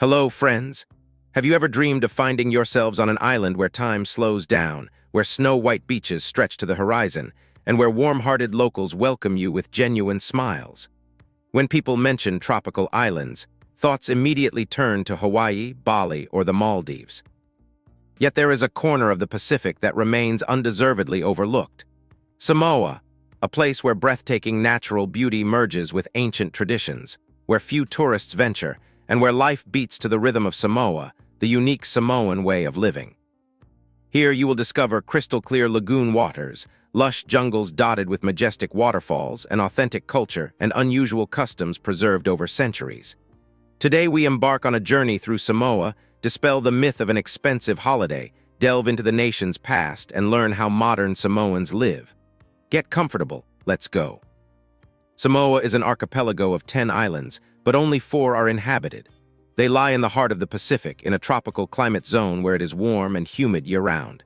Hello, friends. Have you ever dreamed of finding yourselves on an island where time slows down, where snow-white beaches stretch to the horizon, and where warm-hearted locals welcome you with genuine smiles? When people mention tropical islands, thoughts immediately turn to Hawaii, Bali, or the Maldives. Yet there is a corner of the Pacific that remains undeservedly overlooked. Samoa, a place where breathtaking natural beauty merges with ancient traditions, where few tourists venture, and where life beats to the rhythm of Samoa, the unique Samoan way of living. Here you will discover crystal-clear lagoon waters, lush jungles dotted with majestic waterfalls, an authentic culture, and unusual customs preserved over centuries. Today we embark on a journey through Samoa, dispel the myth of an expensive holiday, delve into the nation's past, and learn how modern Samoans live. Get comfortable, let's go. Samoa is an archipelago of 10 islands, but only 4 are inhabited. They lie in the heart of the Pacific, in a tropical climate zone where it is warm and humid year-round.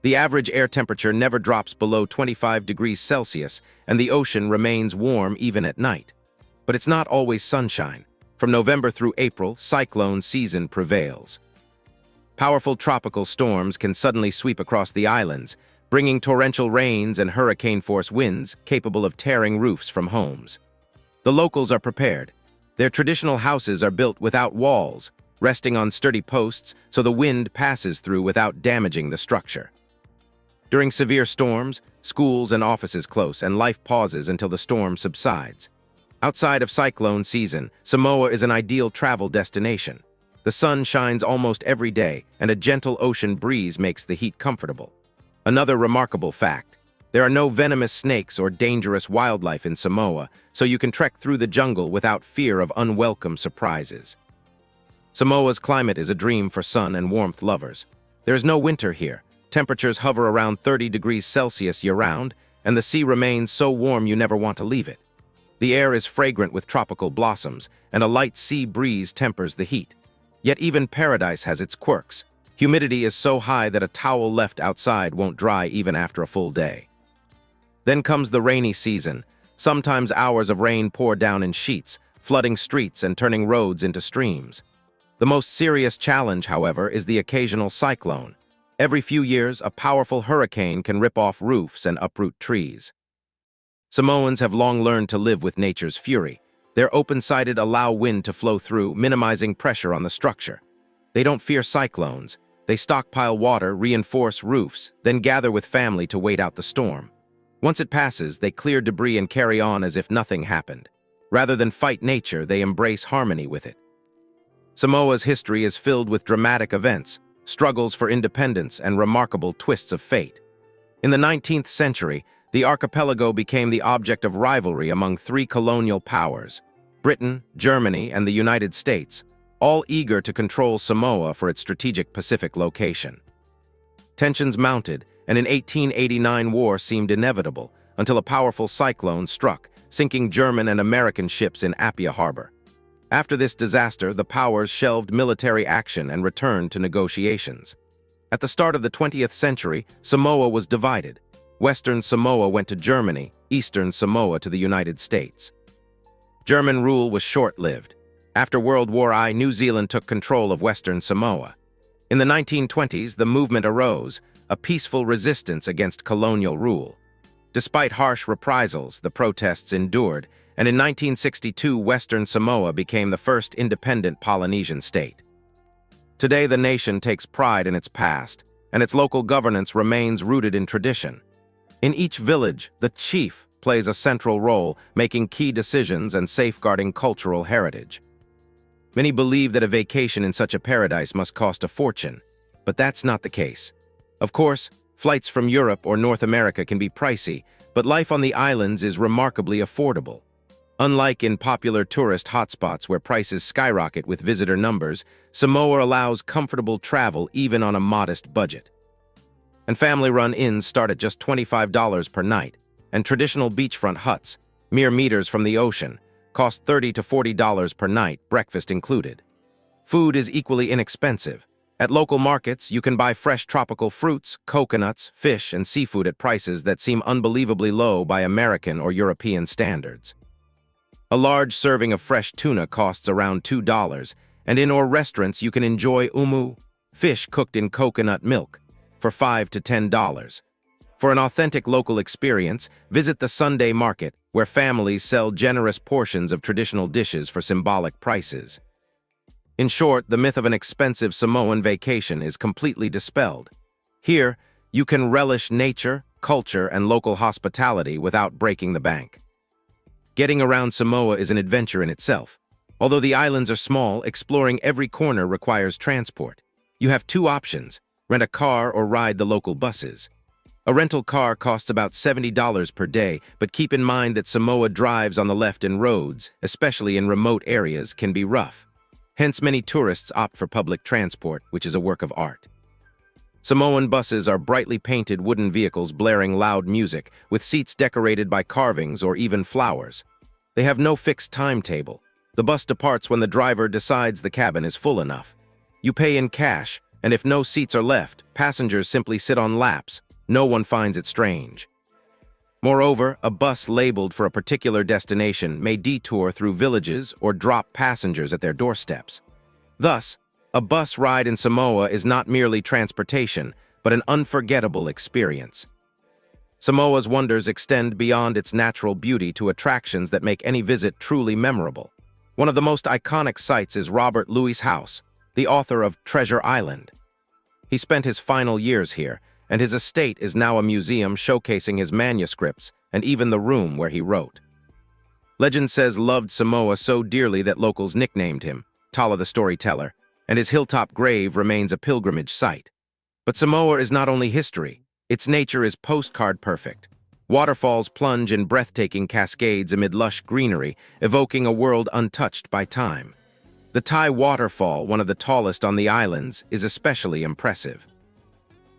The average air temperature never drops below 25 degrees Celsius, and the ocean remains warm even at night. But it's not always sunshine. From November through April, cyclone season prevails. Powerful tropical storms can suddenly sweep across the islands, bringing torrential rains and hurricane-force winds capable of tearing roofs from homes. The locals are prepared. Their traditional houses are built without walls, resting on sturdy posts so the wind passes through without damaging the structure. During severe storms, schools and offices close and life pauses until the storm subsides. Outside of cyclone season, Samoa is an ideal travel destination. The sun shines almost every day, and a gentle ocean breeze makes the heat comfortable. Another remarkable fact: there are no venomous snakes or dangerous wildlife in Samoa, so you can trek through the jungle without fear of unwelcome surprises. Samoa's climate is a dream for sun and warmth lovers. There is no winter here. Temperatures hover around 30 degrees Celsius year-round, and the sea remains so warm you never want to leave it. The air is fragrant with tropical blossoms, and a light sea breeze tempers the heat. Yet even paradise has its quirks. Humidity is so high that a towel left outside won't dry even after a full day. Then comes the rainy season. Sometimes hours of rain pour down in sheets, flooding streets and turning roads into streams. The most serious challenge, however, is the occasional cyclone. Every few years, a powerful hurricane can rip off roofs and uproot trees. Samoans have long learned to live with nature's fury. Their open-sided allow wind to flow through, minimizing pressure on the structure. They don't fear cyclones. They stockpile water, reinforce roofs, then gather with family to wait out the storm. Once it passes, they clear debris and carry on as if nothing happened. Rather than fight nature, they embrace harmony with it. Samoa's history is filled with dramatic events, struggles for independence, and remarkable twists of fate. In the 19th century, the archipelago became the object of rivalry among 3 colonial powers: Britain, Germany, and the United States, all eager to control Samoa for its strategic Pacific location. Tensions mounted, and an 1889 war seemed inevitable, until a powerful cyclone struck, sinking German and American ships in Apia Harbor. After this disaster, the powers shelved military action and returned to negotiations. At the start of the 20th century, Samoa was divided. Western Samoa went to Germany, Eastern Samoa to the United States. German rule was short-lived. After World War I, New Zealand took control of Western Samoa. In the 1920s, the movement arose, a peaceful resistance against colonial rule. Despite harsh reprisals, the protests endured, and in 1962, Western Samoa became the first independent Polynesian state. Today, the nation takes pride in its past, and its local governance remains rooted in tradition. In each village, the chief plays a central role, making key decisions and safeguarding cultural heritage. Many believe that a vacation in such a paradise must cost a fortune, but that's not the case. Of course, flights from Europe or North America can be pricey, but life on the islands is remarkably affordable. Unlike in popular tourist hotspots where prices skyrocket with visitor numbers, Samoa allows comfortable travel even on a modest budget. And family-run inns start at just $25 per night, and traditional beachfront huts, mere meters from the ocean, cost $30 to $40 per night, breakfast included. Food is equally inexpensive. At local markets, you can buy fresh tropical fruits, coconuts, fish, and seafood at prices that seem unbelievably low by American or European standards. A large serving of fresh tuna costs around $2, and indoor restaurants you can enjoy fish cooked in coconut milk, for $5 to $10. For an authentic local experience, visit the Sunday market, where families sell generous portions of traditional dishes for symbolic prices. In short, the myth of an expensive Samoan vacation is completely dispelled. Here, you can relish nature, culture, and local hospitality without breaking the bank. Getting around Samoa is an adventure in itself. Although the islands are small, exploring every corner requires transport. You have two options: rent a car or ride the local buses. A rental car costs about $70 per day, but keep in mind that Samoa drives on the left and roads, especially in remote areas, can be rough. Hence, many tourists opt for public transport, which is a work of art. Samoan buses are brightly painted wooden vehicles blaring loud music, with seats decorated by carvings or even flowers. They have no fixed timetable. The bus departs when the driver decides the cabin is full enough. You pay in cash, and if no seats are left, passengers simply sit on laps. No one finds it strange. Moreover, a bus labeled for a particular destination may detour through villages or drop passengers at their doorsteps. Thus, a bus ride in Samoa is not merely transportation, but an unforgettable experience. Samoa's wonders extend beyond its natural beauty to attractions that make any visit truly memorable. One of the most iconic sites is Robert Louis' house, the author of Treasure Island. He spent his final years here, and his estate is now a museum showcasing his manuscripts and even the room where he wrote. Legend says loved Samoa so dearly that locals nicknamed him Tala the Storyteller, and his hilltop grave remains a pilgrimage site. But Samoa is not only history, its nature is postcard perfect. Waterfalls plunge in breathtaking cascades amid lush greenery, evoking a world untouched by time. The Tai Waterfall, one of the tallest on the islands, is especially impressive.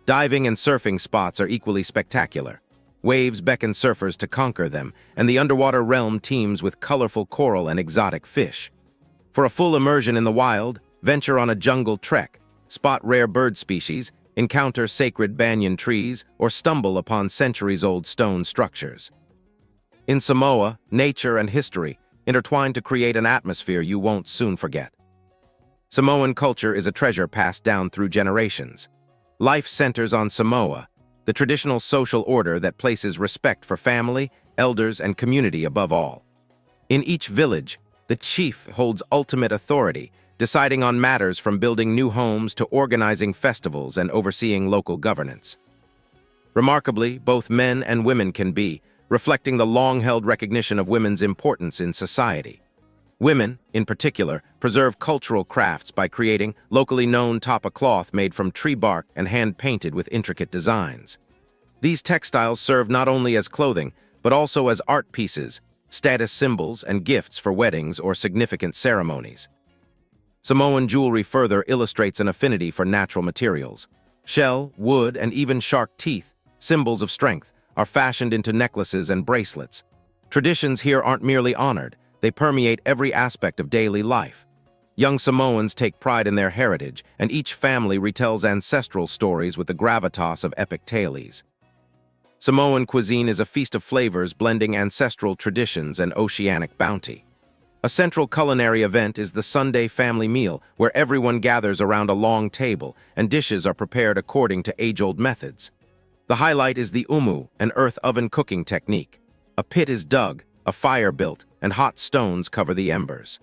Diving and surfing spots are equally spectacular. Waves beckon surfers to conquer them, and the underwater realm teems with colorful coral and exotic fish. For a full immersion in the wild, venture on a jungle trek, spot rare bird species, encounter sacred banyan trees, or stumble upon centuries-old stone structures. In Samoa, nature and history intertwine to create an atmosphere you won't soon forget. Samoan culture is a treasure passed down through generations. Life centers on Samoa, the traditional social order that places respect for family, elders, and community above all. In each village, the chief holds ultimate authority, deciding on matters from building new homes to organizing festivals and overseeing local governance. Remarkably, both men and women can be, reflecting the long-held recognition of women's importance in society. Women, in particular, preserve cultural crafts by creating locally known tapa cloth made from tree bark and hand-painted with intricate designs. These textiles serve not only as clothing, but also as art pieces, status symbols, and gifts for weddings or significant ceremonies. Samoan jewelry further illustrates an affinity for natural materials. Shell, wood, and even shark teeth, symbols of strength, are fashioned into necklaces and bracelets. Traditions here aren't merely honored, they permeate every aspect of daily life. Young Samoans take pride in their heritage, and each family retells ancestral stories with the gravitas of epic tales. Samoan cuisine is a feast of flavors blending ancestral traditions and oceanic bounty. A central culinary event is the Sunday family meal, where everyone gathers around a long table and dishes are prepared according to age-old methods. The highlight is the an earth oven cooking technique. A pit is dug, a fire built, and hot stones cover the embers.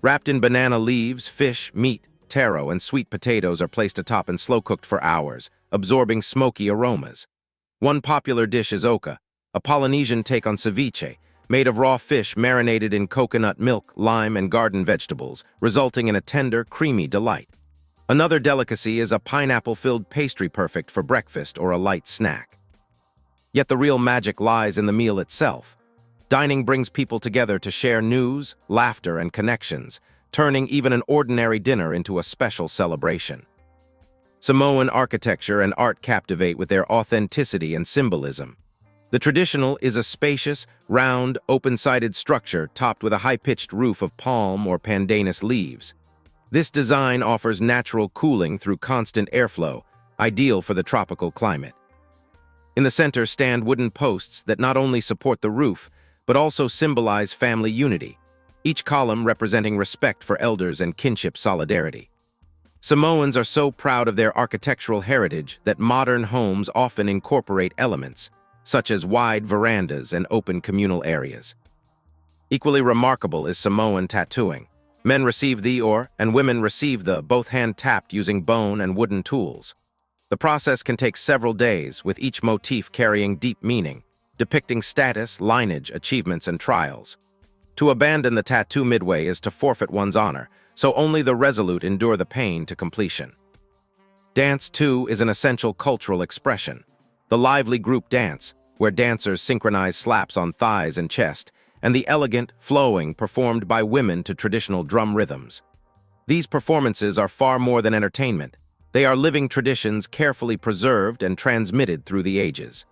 Wrapped in banana leaves, fish, meat, taro, and sweet potatoes are placed atop and slow-cooked for hours, absorbing smoky aromas. One popular dish is oka, a Polynesian take on ceviche, made of raw fish marinated in coconut milk, lime, and garden vegetables, resulting in a tender, creamy delight. Another delicacy is a pineapple-filled pastry perfect for breakfast or a light snack. Yet the real magic lies in the meal itself. Dining brings people together to share news, laughter, and connections, turning even an ordinary dinner into a special celebration. Samoan architecture and art captivate with their authenticity and symbolism. The traditional is a spacious, round, open-sided structure topped with a high-pitched roof of palm or pandanus leaves. This design offers natural cooling through constant airflow, ideal for the tropical climate. In the center stand wooden posts that not only support the roof, but also symbolize family unity. each column representing respect for elders and kinship solidarity. Samoans are so proud of their architectural heritage that modern homes often incorporate elements, such as wide verandas and open communal areas. Equally remarkable is Samoan tattooing. Men receive the or, and women receive the, both hand-tapped using bone and wooden tools. The process can take several days, with each motif carrying deep meaning, depicting status, lineage, achievements, and trials. To abandon the tattoo midway is to forfeit one's honor, so only the resolute endure the pain to completion. Dance, too, is an essential cultural expression. The lively group dance, where dancers synchronize slaps on thighs and chest, and the elegant, flowing, performed by women to traditional drum rhythms. These performances are far more than entertainment. They are living traditions carefully preserved and transmitted through the ages.